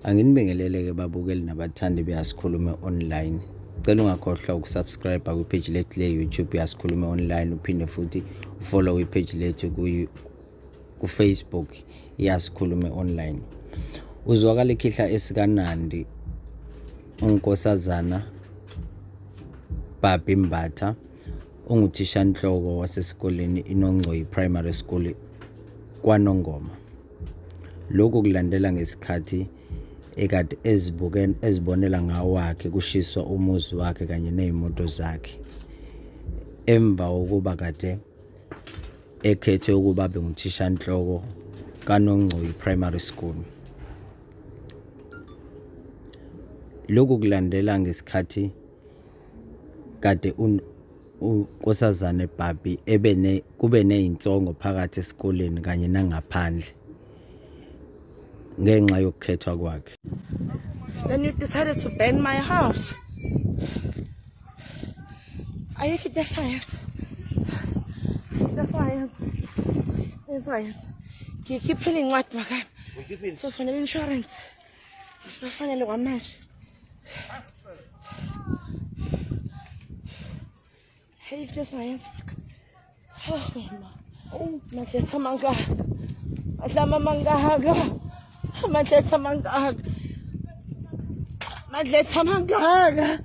Anginibingelele ke babukeli nabathandi beYasikhulume online. Cela ungakhohlwa ukusubscribe ku-page lethu le-YouTube Yasikhulume online, uphinde futhi ufollow i-page lethu ku-Facebook Yasikhulume online. Uzwakala ikhihla esikaNandi unkosazana Bhabhi Mbatha unguthishanhloko wasesikoleni iNongcoyi Primary School kwaNongoma. Lokhu kulandela ngesikhathi ekade ezibonela ngawakhe kushiswa umuzi wakhe kanye nezimoto zakhe emva kokuba kade ekhethwe ukuba abe nguthishanhloko kaNongcoyi Primary School. Lokhu kulandela ngesikhathi kade unkosazana Bhabhi kube nezinsongo phakathi esikoleni kanye nangaphandle ngenxa yokukhethwa kwakhe. Then you decided to burn my house. Ayikho into esayenza. Ngikhiphile incwadi makami. Sofanele insurance. Sibafanele kwamanje. Hey, into esayenza. Oh mama. Madletha mangaka. Madlama mangaka. Madletha mangaka. Madletha mangaka.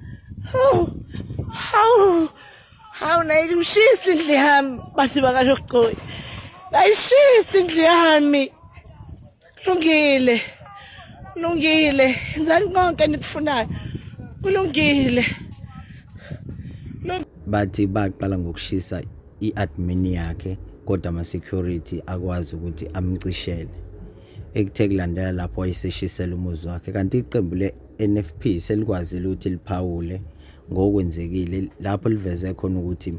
Hawu nayi ngishisa indlu yami bathi wakaNongcoyi. Ayishisa indlu yami. Kulungile. Ngizani konke nikufunayo. Kulungile. Bathi baqala ngokushisa i-admin yakhe kodwa ama-security akwazi ukuthi amcishele. Ekuthe kulandela lapho ayeseshisela umuzi wakhe, kanti iqembu le-NFP selikwazile ukuthi liphawule ngokwenzekile lapho liveze khona ukuthi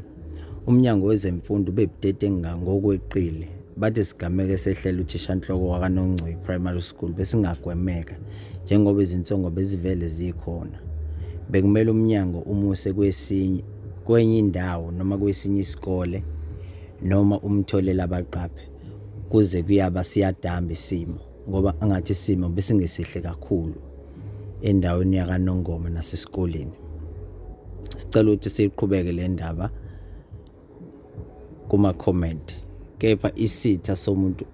umnyango wezemfundo ubebudede ngokweqile. Bathi sigameke sehlela uthishanhloko wakaNongcoyi Primary School besingagwemeka njengoba izinsongo bezivele zikhona. Bekumele umnyango umuse kwenye indawo noma kwesinye isikole noma umtholela abaqaphe kuze kuyaba siyadamba isimo ngoba angathi isimo besingesihle kakhulu endaweni yakaNongoma nasesikoleni. Sicela ukuthi siqhubeke le ndaba kuma comment, kepha isitha somuntu